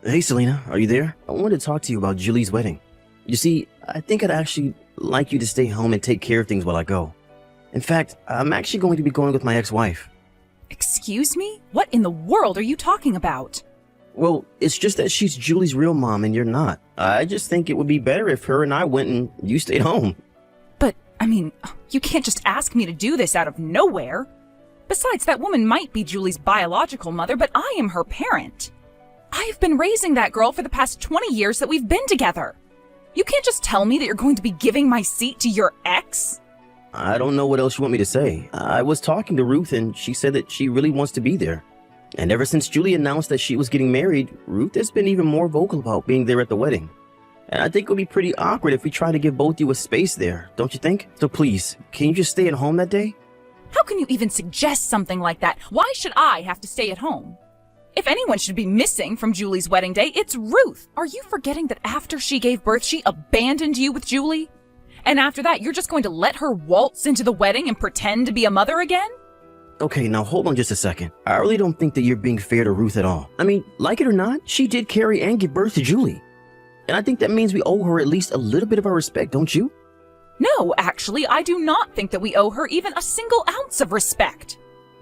Hey Selena, are you there? I wanted to talk to you about Julie's wedding. You see, I think I'd actually like you to stay home and take care of things while I go. In fact, I'm actually going to be going with my ex-wife. Excuse me? What in the world are you talking about? Well, it's just that she's Julie's real mom and you're not. I just think it would be better if her and I went and you stayed home. But, you can't just ask me to do this out of nowhere. Besides, that woman might be Julie's biological mother, but I am her parent. I've been raising that girl for the past 20 years that we've been together. You can't just tell me that you're going to be giving my seat to your ex? I don't know what else you want me to say. I was talking to Ruth and she said that she really wants to be there. And ever since Julie announced that she was getting married, Ruth has been even more vocal about being there at the wedding. And I think it would be pretty awkward if we try to give both you a space there, don't you think? So please, can you just stay at home that day? How can you even suggest something like that? Why should I have to stay at home? If anyone should be missing from Julie's wedding day, it's Ruth. Are you forgetting that after she gave birth, she abandoned you with Julie? And after that, you're just going to let her waltz into the wedding and pretend to be a mother again? Okay, now hold on just a second. I really don't think that you're being fair to Ruth at all. I mean, like it or not, she did carry and give birth to Julie. And I think that means we owe her at least a little bit of our respect, don't you? No, actually, I do not think that we owe her even a single ounce of respect.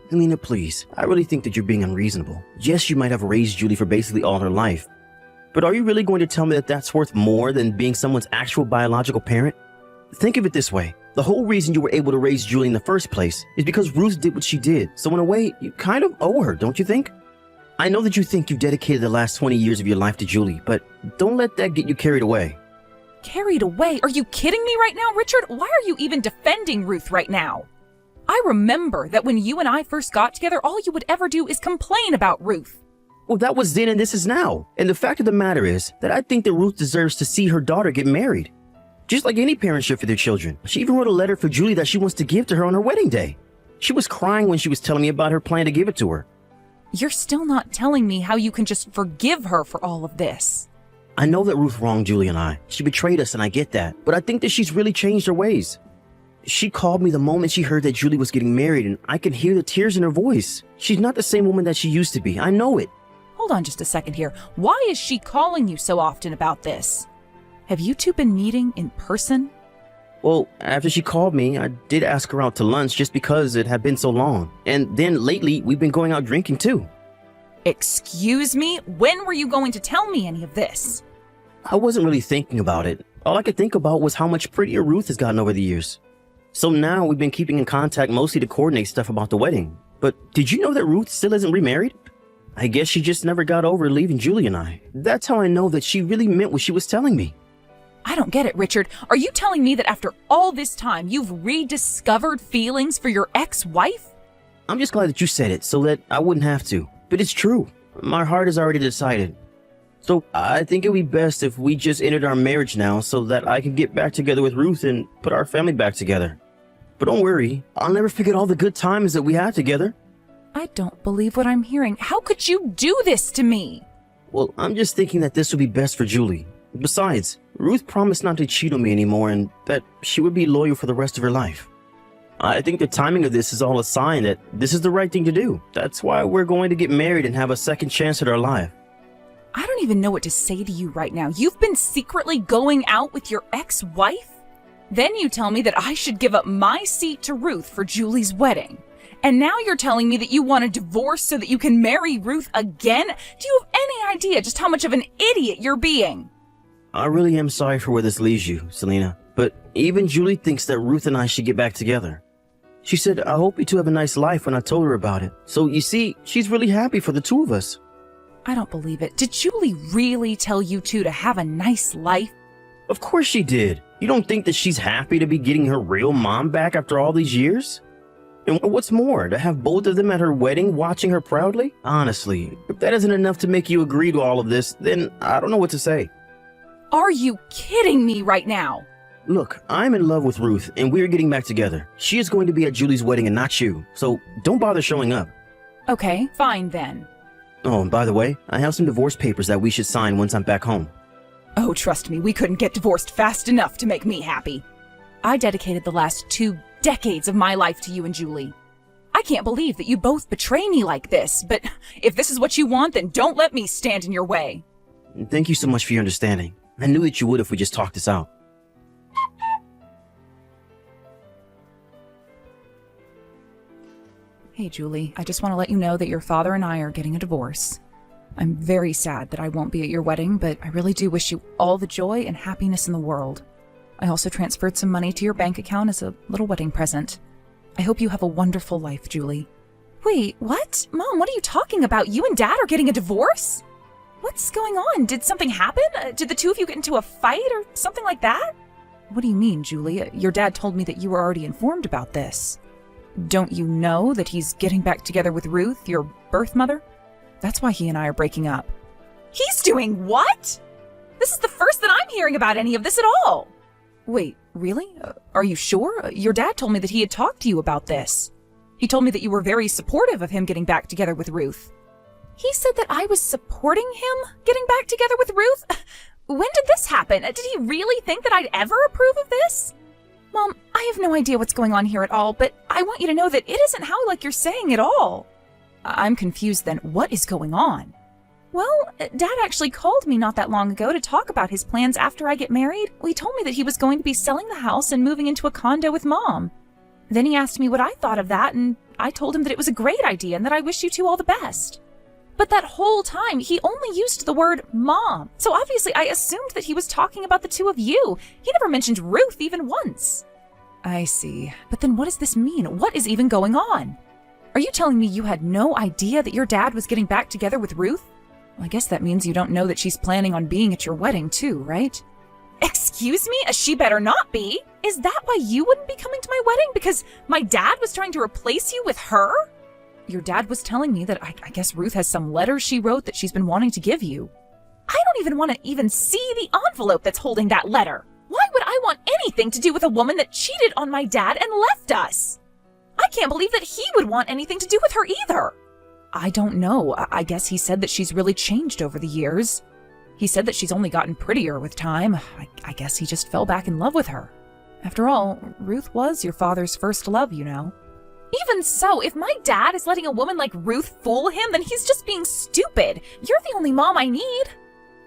Selena, please. I really think that you're being unreasonable. Yes, you might have raised Julie for basically all her life. But are you really going to tell me that that's worth more than being someone's actual biological parent? Think of it this way. The whole reason you were able to raise Julie in the first place is because Ruth did what she did. So in a way, you kind of owe her, don't you think? I know that you think you've dedicated the last 20 years of your life to Julie, but don't let that get you carried away. Carried away? Are you kidding me right now, Richard? Why are you even defending Ruth right now? I remember that when you and I first got together, all you would ever do is complain about Ruth. Well, that was then and this is now. And the fact of the matter is that I think that Ruth deserves to see her daughter get married. Just like any parent should for their children. She even wrote a letter for Julie that she wants to give to her on her wedding day. She was crying when she was telling me about her plan to give it to her. You're still not telling me how you can just forgive her for all of this. I know that Ruth wronged Julie and I. She betrayed us and I get that. But I think that she's really changed her ways. She called me the moment she heard that Julie was getting married and I could hear the tears in her voice. She's not the same woman that she used to be. I know it. Hold on just a second here. Why is she calling you so often about this? Have you two been meeting in person? Well, after she called me, I did ask her out to lunch just because it had been so long. And then lately, we've been going out drinking too. Excuse me? When were you going to tell me any of this? I wasn't really thinking about it. All I could think about was how much prettier Ruth has gotten over the years. So now we've been keeping in contact mostly to coordinate stuff about the wedding. But did you know that Ruth still isn't remarried? I guess she just never got over leaving Julie and I. That's how I know that she really meant what she was telling me. I don't get it, Richard. Are you telling me that after all this time, you've rediscovered feelings for your ex-wife? I'm just glad that you said it so that I wouldn't have to. But it's true. My heart has already decided. So I think it would be best if we just ended our marriage now so that I can get back together with Ruth and put our family back together. But don't worry, I'll never forget all the good times that we had together. I don't believe what I'm hearing. How could you do this to me? Well, I'm just thinking that this would be best for Julie. Besides, Ruth promised not to cheat on me anymore and that she would be loyal for the rest of her life. I think the timing of this is all a sign that this is the right thing to do. That's why we're going to get married and have a second chance at our life. I don't even know what to say to you right now. You've been secretly going out with your ex-wife? Then you tell me that I should give up my seat to Ruth for Julie's wedding. And now you're telling me that you want a divorce so that you can marry Ruth again? Do you have any idea just how much of an idiot you're being? I really am sorry for where this leaves you, Selena. But even Julie thinks that Ruth and I should get back together. She said, I hope you two have a nice life when I told her about it. So you see, she's really happy for the two of us. I don't believe it. Did Julie really tell you two to have a nice life? Of course she did. You don't think that she's happy to be getting her real mom back after all these years? And what's more, to have both of them at her wedding watching her proudly? Honestly, if that isn't enough to make you agree to all of this, then I don't know what to say. Are you kidding me right now? Look, I'm in love with Ruth and we're getting back together. She is going to be at Julie's wedding and not you, so don't bother showing up. Okay, fine then. Oh, and by the way, I have some divorce papers that we should sign once I'm back home. Oh, trust me, we couldn't get divorced fast enough to make me happy. I dedicated the last 2 decades of my life to you and Julie. I can't believe that you both betray me like this, but if this is what you want, then don't let me stand in your way. Thank you so much for your understanding. I knew that you would if we just talked this out. Hey, Julie, I just want to let you know that your father and I are getting a divorce. I'm very sad that I won't be at your wedding, but I really do wish you all the joy and happiness in the world. I also transferred some money to your bank account as a little wedding present. I hope you have a wonderful life, Julie. Wait, what? Mom, what are you talking about? You and Dad are getting a divorce? What's going on? Did something happen? Did the two of you get into a fight or something like that? What do you mean, Julie? Your dad told me that you were already informed about this. Don't you know that he's getting back together with Ruth, your birth mother? That's why he and I are breaking up. He's doing what? This is the first that I'm hearing about any of this at all. Wait, really? Are you sure? Your dad told me that he had talked to you about this. He told me that you were very supportive of him getting back together with Ruth. He said that I was supporting him getting back together with Ruth? When did this happen? Did he really think that I'd ever approve of this? Mom, I have no idea what's going on here at all, but I want you to know that it isn't how like you're saying at all. I'm confused then. What is going on? Well, Dad actually called me not that long ago to talk about his plans after I get married. He told me that he was going to be selling the house and moving into a condo with Mom. Then he asked me what I thought of that, and I told him that it was a great idea and that I wish you two all the best. But that whole time, he only used the word Mom. So obviously I assumed that he was talking about the two of you. He never mentioned Ruth even once. I see. But then what does this mean? What is even going on? Are you telling me you had no idea that your dad was getting back together with Ruth? Well, I guess that means you don't know that she's planning on being at your wedding too, right? Excuse me? She better not be. Is that why you wouldn't be coming to my wedding? Because my dad was trying to replace you with her? Your dad was telling me that I guess Ruth has some letters she wrote that she's been wanting to give you. I don't even want to even see the envelope that's holding that letter. Why would I want anything to do with a woman that cheated on my dad and left us? I can't believe that he would want anything to do with her either. I don't know. I guess he said that she's really changed over the years. He said that she's only gotten prettier with time. I guess he just fell back in love with her. After all, Ruth was your father's first love, you know. Even so, if my dad is letting a woman like Ruth fool him, then he's just being stupid. You're the only mom I need.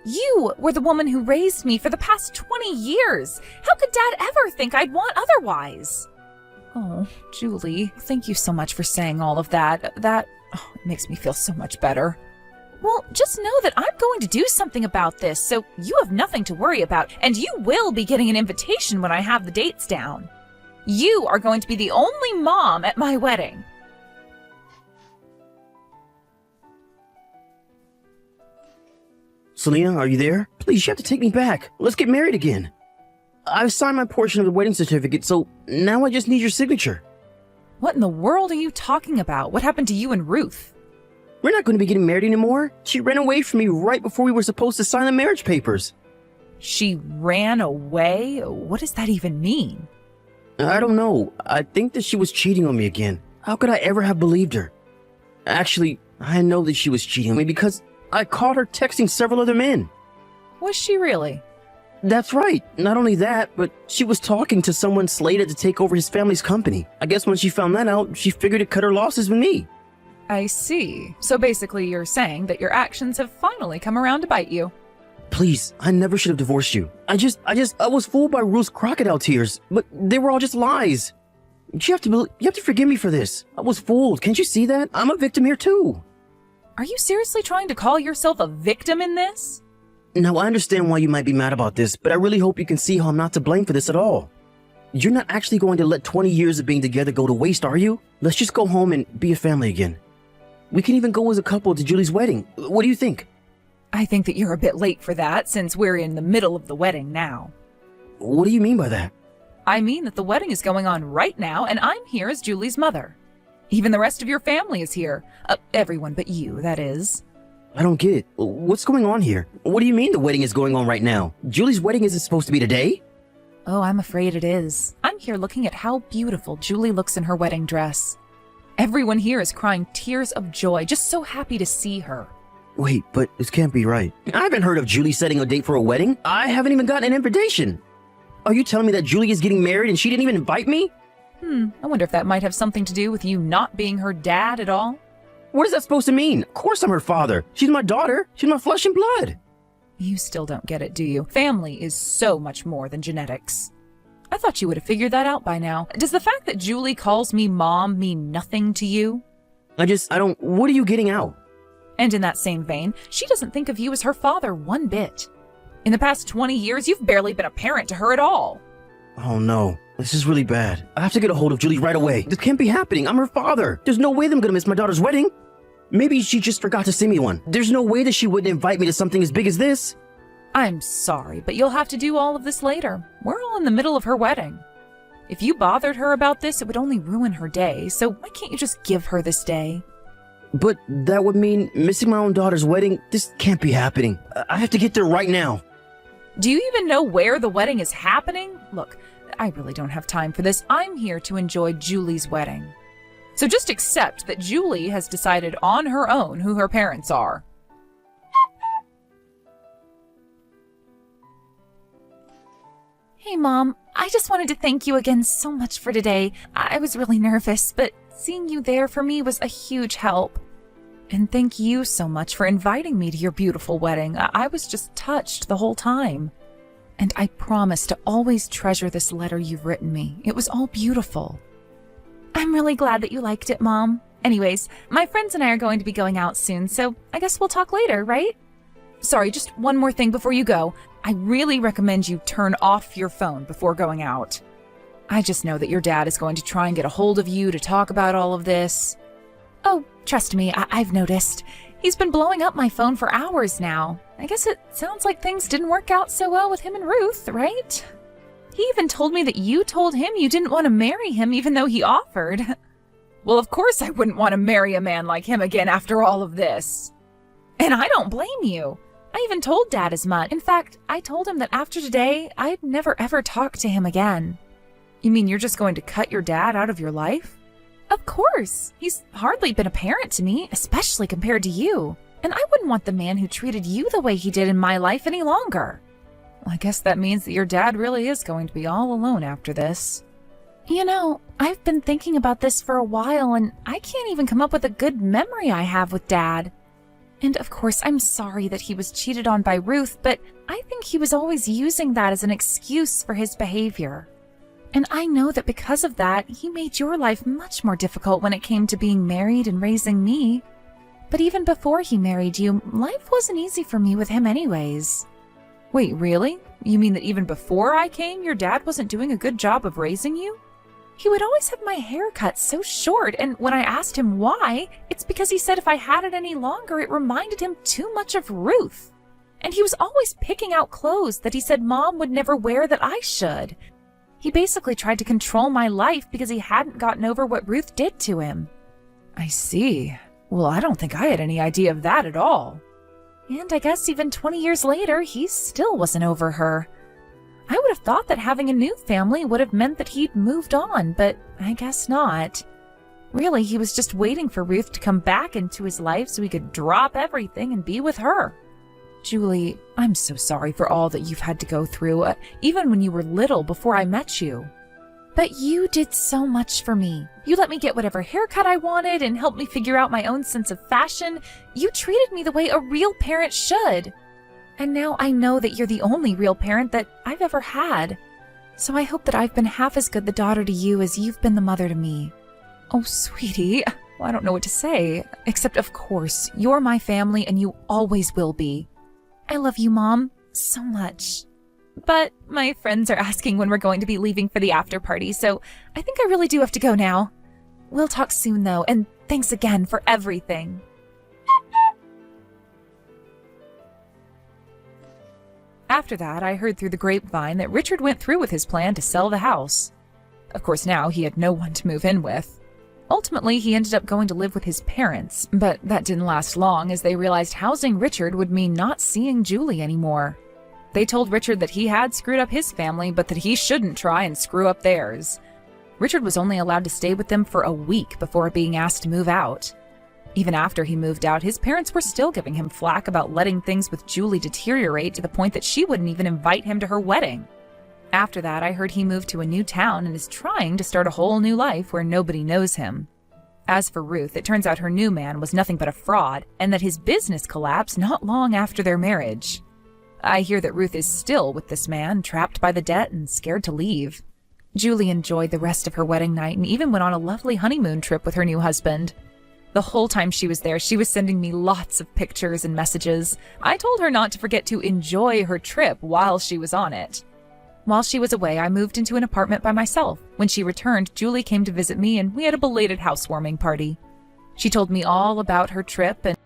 You were the woman who raised me for the past 20 years. How could Dad ever think I'd want otherwise? Oh, Julie, thank you so much for saying all of that. It makes me feel so much better. Well, just know that I'm going to do something about this, so you have nothing to worry about, and you will be getting an invitation when I have the dates down. You are going to be the only mom at my wedding. Selena, are you there? Please, you have to take me back. Let's get married again. I've signed my portion of the wedding certificate, so now I just need your signature. What in the world are you talking about? What happened to you and Ruth? We're not going to be getting married anymore. She ran away from me right before we were supposed to sign the marriage papers. She ran away? What does that even mean? I don't know. I think that she was cheating on me again. How could I ever have believed her? Actually, I know that she was cheating on me because I caught her texting several other men. Was she really? That's right. Not only that, but she was talking to someone slated to take over his family's company. I guess when she found that out, she figured to cut her losses with me. I see. So basically you're saying that your actions have finally come around to bite you. Please, I never should have divorced you. I was fooled by Ruth's crocodile tears, but they were all just lies. You have to forgive me for this. I was fooled. Can't you see that? I'm a victim here too. Are you seriously trying to call yourself a victim in this? Now, I understand why you might be mad about this, but I really hope you can see how I'm not to blame for this at all. You're not actually going to let 20 years of being together go to waste, are you? Let's just go home and be a family again. We can even go as a couple to Julie's wedding. What do you think? I think that you're a bit late for that, since we're in the middle of the wedding now. What do you mean by that? I mean that the wedding is going on right now, and I'm here as Julie's mother. Even the rest of your family is here. Everyone but you, that is. I don't get it. What's going on here? What do you mean the wedding is going on right now? Julie's wedding isn't supposed to be today? Oh, I'm afraid it is. I'm here looking at how beautiful Julie looks in her wedding dress. Everyone here is crying tears of joy, just so happy to see her. Wait, but this can't be right. I haven't heard of Julie setting a date for a wedding. I haven't even gotten an invitation. Are you telling me that Julie is getting married and she didn't even invite me? I wonder if that might have something to do with you not being her dad at all. What is that supposed to mean? Of course I'm her father. She's my daughter. She's my flesh and blood. You still don't get it, do you? Family is so much more than genetics. I thought you would have figured that out by now. Does the fact that Julie calls me mom mean nothing to you? What are you getting out? And in that same vein, she doesn't think of you as her father one bit. In the past 20 years, you've barely been a parent to her at all. Oh no, this is really bad. I have to get a hold of Julie right away. This can't be happening. I'm her father. There's no way that I'm gonna miss my daughter's wedding. Maybe she just forgot to sing me one. There's no way that she wouldn't invite me to something as big as this. I'm sorry, but you'll have to do all of this later. We're all in the middle of her wedding. If you bothered her about this, it would only ruin her day, so why can't you just give her this day? But that would mean missing my own daughter's wedding. This can't be happening. I have to get there right now. Do you even know where the wedding is happening? Look, I really don't have time for this. I'm here to enjoy Julie's wedding. So just accept that Julie has decided on her own who her parents are. Hey, Mom. I just wanted to thank you again so much for today. I was really nervous, but seeing you there for me was a huge help. And thank you so much for inviting me to your beautiful wedding. I was just touched the whole time. And I promise to always treasure this letter you've written me. It was all beautiful. I'm really glad that you liked it, Mom. Anyways, my friends and I are going to be going out soon, so I guess we'll talk later, right? Sorry, just one more thing before you go. I really recommend you turn off your phone before going out. I just know that your dad is going to try and get a hold of you to talk about all of this. Oh, trust me, I've noticed. He's been blowing up my phone for hours now. I guess it sounds like things didn't work out so well with him and Ruth, right? He even told me that you told him you didn't want to marry him even though he offered. Well, of course I wouldn't want to marry a man like him again after all of this. And I don't blame you. I even told Dad as much. In fact, I told him that after today, I'd never ever talk to him again. You mean you're just going to cut your dad out of your life? Of course. He's hardly been a parent to me, especially compared to you. And I wouldn't want the man who treated you the way he did in my life any longer. Well, I guess that means that your dad really is going to be all alone after this. You know, I've been thinking about this for a while, and I can't even come up with a good memory I have with Dad. And of course, I'm sorry that he was cheated on by Ruth, but I think he was always using that as an excuse for his behavior. And I know that because of that, he made your life much more difficult when it came to being married and raising me. But even before he married you, life wasn't easy for me with him anyways. Wait, really? You mean that even before I came, your dad wasn't doing a good job of raising you? He would always have my hair cut so short, and when I asked him why, it's because he said if I had it any longer, it reminded him too much of Ruth. And he was always picking out clothes that he said Mom would never wear that I should. He basically tried to control my life because he hadn't gotten over what Ruth did to him. I see. Well, I don't think I had any idea of that at all. And I guess even 20 years later, he still wasn't over her. I would have thought that having a new family would have meant that he'd moved on, but I guess not. Really, he was just waiting for Ruth to come back into his life so he could drop everything and be with her. Julie, I'm so sorry for all that you've had to go through, even when you were little before I met you. But you did so much for me. You let me get whatever haircut I wanted and helped me figure out my own sense of fashion. You treated me the way a real parent should. And now I know that you're the only real parent that I've ever had. So I hope that I've been half as good the daughter to you as you've been the mother to me. Oh, sweetie, well, I don't know what to say, except of course, you're my family and you always will be. I love you, Mom, so much. But my friends are asking when we're going to be leaving for the after party, so I think I really do have to go now. We'll talk soon, though, and thanks again for everything. After that, I heard through the grapevine that Richard went through with his plan to sell the house. Of course, now he had no one to move in with. Ultimately, he ended up going to live with his parents, but that didn't last long as they realized housing Richard would mean not seeing Julie anymore. They told Richard that he had screwed up his family, but that he shouldn't try and screw up theirs. Richard was only allowed to stay with them for a week before being asked to move out. Even after he moved out, his parents were still giving him flack about letting things with Julie deteriorate to the point that she wouldn't even invite him to her wedding. After that, I heard he moved to a new town and is trying to start a whole new life where nobody knows him. As for Ruth, it turns out her new man was nothing but a fraud, and that his business collapsed not long after their marriage. I hear that Ruth is still with this man, trapped by the debt and scared to leave. Julie enjoyed the rest of her wedding night and even went on a lovely honeymoon trip with her new husband. The whole time she was there, she was sending me lots of pictures and messages. I told her not to forget to enjoy her trip while she was on it. While she was away, I moved into an apartment by myself. When she returned, Julie came to visit me and we had a belated housewarming party. She told me all about her trip and